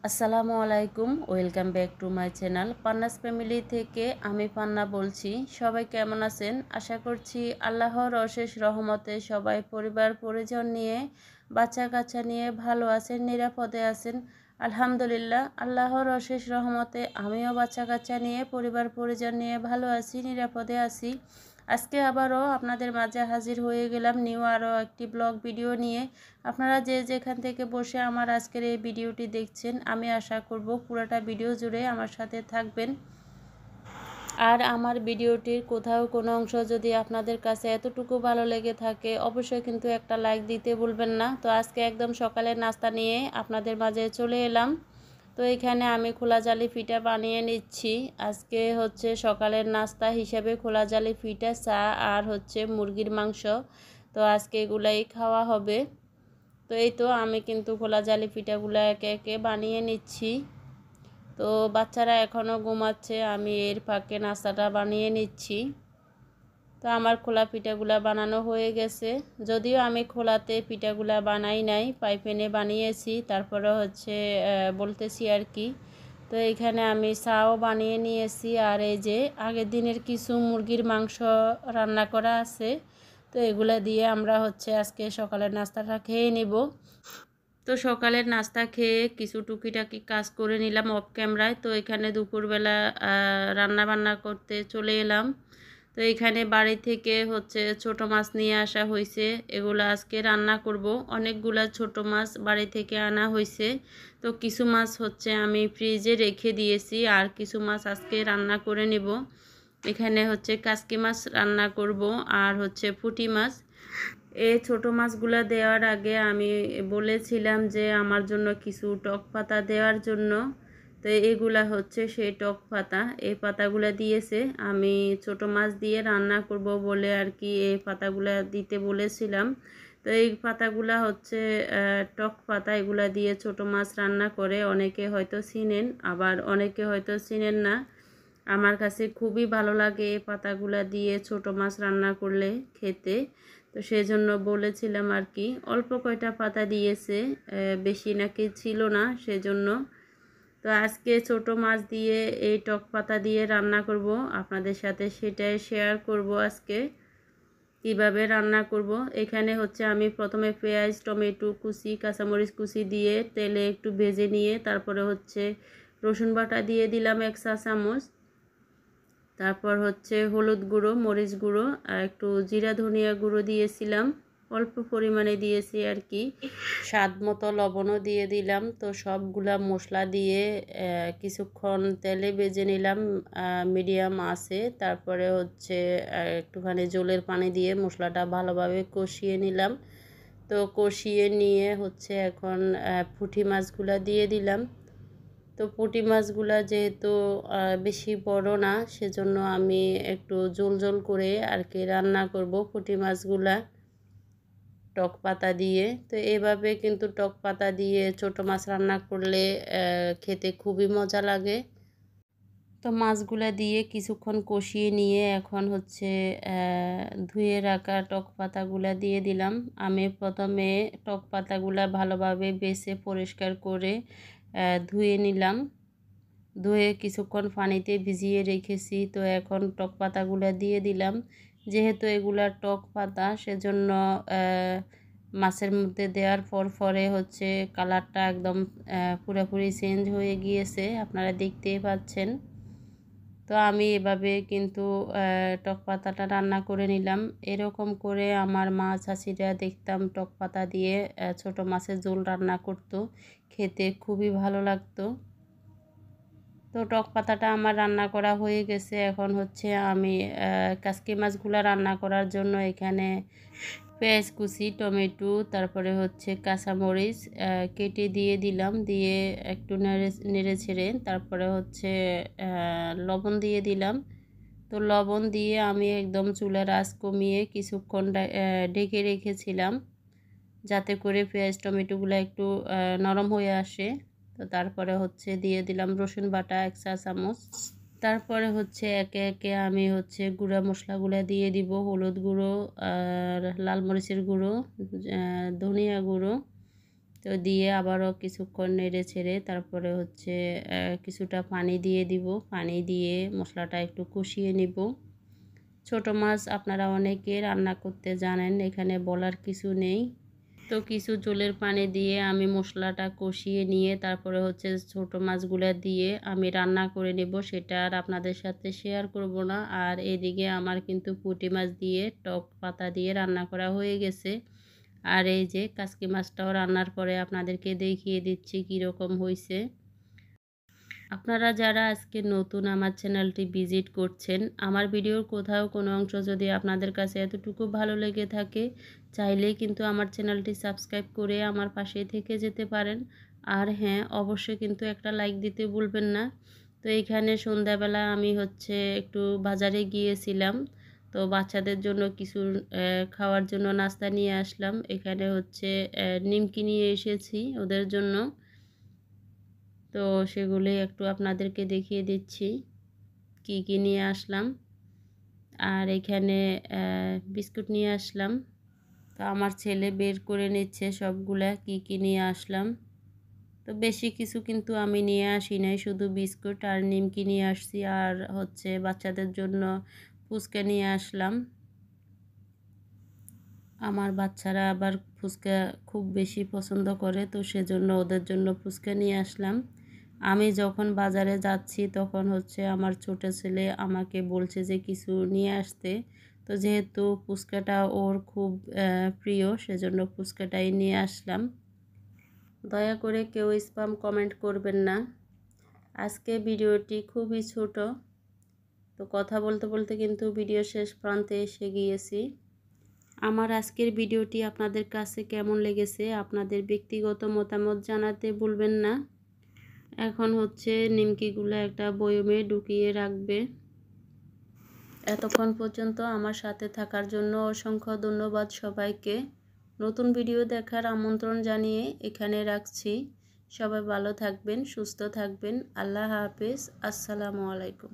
আসসালামু আলাইকুম, welcome back to my channel Panna's family থেকে আমি পান্না বলছি। সবাই কেমন আছেন? আশা করছি আল্লাহর অশেষ রহমতে সবাই পরিবার পরিজন নিয়ে বাচ্চা কাচ্চা নিয়ে ভালো আছেন, নিরাপদে আছেন। আলহামদুলিল্লাহ, আল্লাহর অশেষ রহমতে আমিও বাচ্চা কাচ্চা নিয়ে পরিবার পরিজন নিয়ে ভালো আছি, নিরাপদে আছি। আজকে আবারও আপনাদের মাঝে হাজির হয়ে গেলাম নিউ আরও একটি ব্লগ ভিডিও নিয়ে। আপনারা যে যেখান থেকে বসে আমার আজকের এই ভিডিওটি দেখছেন, আমি আশা করব পুরোটা ভিডিও জুড়ে আমার সাথে থাকবেন। আর আমার ভিডিওটির কোথাও কোনো অংশ যদি আপনাদের কাছে এতটুকু ভালো লেগে থাকে, অবশ্যই কিন্তু একটা লাইক দিতে ভুলবেন না। তো আজকে একদম সকালের নাস্তা নিয়ে আপনাদের মাঝে চলে এলাম। তো এখানে আমি খোলা জালি পিঠা বানিয়ে নিচ্ছি। আজকে হচ্ছে সকালের নাস্তা হিসেবে খোলা জালি পিঠা, চা আর হচ্ছে মুরগির মাংস। তো আজকে এগুলাই খাওয়া হবে। তো এই তো আমি কিন্তু খোলা জালি পিঠাগুলো একে একে বানিয়ে নিচ্ছি। তো বাচ্চারা এখনও ঘুমাচ্ছে, আমি এর ফাঁকে নাস্তাটা বানিয়ে নিচ্ছি। তো আমার খোলা পিঠাগুলা বানানো হয়ে গেছে, যদিও আমি খোলাতে পিঠাগুলা বানাই নাই, পাইপেনে বানিয়েছি। তারপরে হচ্ছে বলতেছি আর কি। তো এখানে আমি চাও বানিয়ে নিয়েছি, আর এই যে আগের দিনের কিছু মুরগির মাংস রান্না করা আছে। তো এগুলা দিয়ে আমরা হচ্ছে আজকে সকালের নাস্তাটা খেয়ে নিব। তো সকালের নাস্তা খেয়ে কিছু টুকিটাকি কাজ করে নিলাম অফ ক্যামেরায়। তো এখানে দুপুরবেলা রান্না বান্না করতে চলে এলাম। তো এখানে বাড়ি থেকে হচ্ছে ছোট মাছ নিয়ে আসা হয়েছে, এগুলো আজকে রান্না করব। অনেকগুলা ছোট মাছ বাড়ি থেকে আনা হয়েছে। তো কিছু মাছ হচ্ছে আমি ফ্রিজে রেখে দিয়েছি, আর কিছু মাছ আজকে রান্না করে নেব। এখানে হচ্ছে কাসকি মাছ রান্না করব, আর হচ্ছে পুঁটি মাছ। এই ছোট মাছগুলা দেওয়ার আগে আমি বলেছিলাম যে আমার জন্য কিছু টক পাতা দেওয়ার জন্য। তো এগুলা হচ্ছে সেই টক পাতা, এই পাতাগুলা দিয়েছে। আমি ছোট মাছ দিয়ে রান্না করব বলে আর কি এই পাতাগুলা দিতে বলেছিলাম। তো এই পাতাগুলা হচ্ছে টক পাতা, এগুলা দিয়ে ছোট মাছ রান্না করে। অনেকে হয়তো চিনেন, আবার অনেকে হয়তো চিনেন না। আমার কাছে খুবই ভালো লাগে এই পাতাগুলা দিয়ে ছোট মাছ রান্না করলে খেতে। তো সেজন্য বলেছিলাম আর কি। অল্প কয়টা পাতা দিয়েছে, বেশি নাকি ছিল না, সেজন্য। তো আজকে ছোট মাছ দিয়ে এই টক পাতা দিয়ে রান্না করব, আপনাদের সাথে সেটাই শেয়ার করব আজকে কিভাবে রান্না করব। এখানে হচ্ছে আমি প্রথমে পেঁয়াজ, টমেটো কুচি, কাঁচামরিচ কুচি দিয়ে তেলে একটু ভেজে নিয়ে তারপরে হচ্ছে রসুন বাটা দিয়ে দিলাম 1 চা চামচ। তারপর হচ্ছে হলুদ গুঁড়ো, মরিচ গুঁড়ো আর একটু জিরা ধনিয়া গুঁড়ো দিয়েছিলাম, অল্প পরিমাণে দিয়েছি আর কি। স্বাদ মতো লবণও দিয়ে দিলাম। তো সবগুলা মশলা দিয়ে কিছুক্ষণ তেলে ভেজে নিলাম মিডিয়াম আঁচে। তারপরে হচ্ছে একটুখানি জলের পানি দিয়ে মশলাটা ভালোভাবে কষিয়ে নিলাম। তো কষিয়ে নিয়ে হচ্ছে এখন পুঁটি মাছগুলা দিয়ে দিলাম। তো পুঁটি মাছগুলা যেহেতু বেশি বড় না, সেজন্য আমি একটু ঝোল ঝোল করে আর কি রান্না করব পুঁটি মাছগুলা টক পাতা দিয়ে। তো এভাবে কিন্তু টক পাতা দিয়ে ছোট মাছ রান্না করলে খেতে খুবই মজা লাগে। তো মাছগুলা দিয়ে কিছুক্ষণ কষিয়ে নিয়ে এখন হচ্ছে ধুয়ে রাখা টক পাতাগুলা দিয়ে দিলাম। আমি প্রথমে টক পাতাগুলা ভালোভাবে বেছে পরিষ্কার করে ধুয়ে নিলাম। ধুয়ে কিছুক্ষণ পানিতে ভিজিয়ে রেখেছি। তো এখন টক পাতাগুলা দিয়ে দিলাম। যেহেতু এগুলা টক পাতা, সেজন্য মাছের মধ্যে দেওয়ার পরে হচ্ছে কালারটা একদম পুরোপুরি চেঞ্জ হয়ে গিয়েছে, আপনারা দেখতেই পাচ্ছেন। তো আমি এভাবে কিন্তু টক পাতাটা রান্না করে নিলাম। এরকম করে আমার মা চাচিরা দেখতাম টক পাতা দিয়ে ছোট মাছের ঝোল রান্না করতো, খেতে খুবই ভালো লাগতো। তো টক পাতাটা আমার রান্না করা হয়ে গেছে। এখন হচ্ছে আমি কাসকি মাছগুলো রান্না করার জন্য এখানে পেঁয়াজ কুচি, টমেটো, তারপরে হচ্ছে কাঁচামরিচ কেটে দিয়ে দিলাম। দিয়ে একটু নেড়ে ছেড়ে তারপরে হচ্ছে লবণ দিয়ে দিলাম। তো লবণ দিয়ে আমি একদম চুলার আঁচ কমিয়ে কিছুক্ষণ ঢেকে রেখেছিলাম, যাতে করে পেঁয়াজ টমেটোগুলো একটু নরম হয়ে আসে। তো তারপরে হচ্ছে দিয়ে দিলাম রসুন বাটা 1 চা চামচ। তারপরে হচ্ছে একে একে আমি হচ্ছে গুঁড়া মশলাগুলো দিয়ে দিব। হলুদ গুঁড়ো আর লাল মরিচের গুঁড়ো, ধনিয়া গুঁড়ো, তো দিয়ে আবারও কিছুক্ষণ নেড়ে ছেড়ে তারপরে হচ্ছে কিছুটা পানি দিয়ে দিব। পানি দিয়ে মশলাটা একটু কষিয়ে নিব। ছোট মাছ আপনারা অনেকে রান্না করতে জানেন, এখানে বলার কিছু নেই। তো কিছু জলের পানি দিয়ে আমি মশলাটা কষিয়ে নিয়ে তারপরে হচ্ছে ছোট মাছগুলো দিয়ে আমি রান্না করে নেব, সেটা আর আপনাদের সাথে শেয়ার করব না। আর এদিকে আমার কিন্তু পুঁটি মাছ দিয়ে টক পাতা দিয়ে রান্না করা হয়ে গেছে। আর এই যে কাচকি মাছটাও রান্নার পরে আপনাদেরকে দেখিয়ে দিচ্ছি কীরকম হয়েছে। আপনারা যারা আজকে নতুন আমার চ্যানেলটি ভিজিট করছেন, আমার ভিডিওর কোথাও কোনো অংশ যদি আপনাদের কাছে এতটুকু ভালো লেগে থাকে, চাইলেই কিন্তু আমার চ্যানেলটি সাবস্ক্রাইব করে আমার পাশেই থেকে যেতে পারেন। আর হ্যাঁ, অবশ্যই কিন্তু একটা লাইক দিতে ভুলবেন না। তো এইখানে সন্ধ্যাবেলা আমি হচ্ছে একটু বাজারে গিয়েছিলাম। তো বাচ্চাদের জন্য কিছু খাওয়ার জন্য নাস্তা নিয়ে আসলাম। এখানে হচ্ছে নিমকি নিয়ে এসেছি ওদের জন্য। তো সেগুলি একটু আপনাদেরকে দেখিয়ে দিচ্ছি কি কি নিয়ে আসলাম। আর এখানে বিস্কুট নিয়ে আসলাম। তো আমার ছেলে বের করে নিচ্ছে সবগুলা কি কি নিয়ে আসলাম। তো বেশি কিছু কিন্তু আমি নিয়ে আসি নাই, শুধু বিস্কুট আর নিমকি নিয়ে আসছি। আর হচ্ছে বাচ্চাদের জন্য ফুচকা নিয়ে আসলাম। আমার বাচ্চারা আবার ফুচকা খুব বেশি পছন্দ করে, তো সেজন্য ওদের জন্য ফুচকা নিয়ে আসলাম। আমি যখন বাজারে যাচ্ছি তখন হচ্ছে আমার ছোট ছেলে আমাকে বলছে যে কিছু নিয়ে আসতে। তো যেহেতু ফুচকাটা ওর খুব প্রিয়, সেজন্য ফুচকাটাই নিয়ে আসলাম। দয়া করে কেউ স্প্যাম কমেন্ট করবেন না। আজকে ভিডিওটি খুবই ছোট, তো কথা বলতে বলতে কিন্তু ভিডিও শেষ প্রান্তে এসে গিয়েছি। আমার আজকের ভিডিওটি আপনাদের কাছে কেমন লেগেছে আপনাদের ব্যক্তিগত মতামত জানাতে ভুলবেন না। এখন হচ্ছে নিমকিগুলো একটা বয়মে ঢুকিয়ে রাখবে। এতক্ষণ পর্যন্ত আমার সাথে থাকার জন্য অসংখ্য ধন্যবাদ সবাইকে। নতুন ভিডিও দেখার আমন্ত্রণ জানিয়ে এখানে রাখছি। সবাই ভালো থাকবেন, সুস্থ থাকবেন। আল্লাহ হাফেজ। আসসালামু আলাইকুম।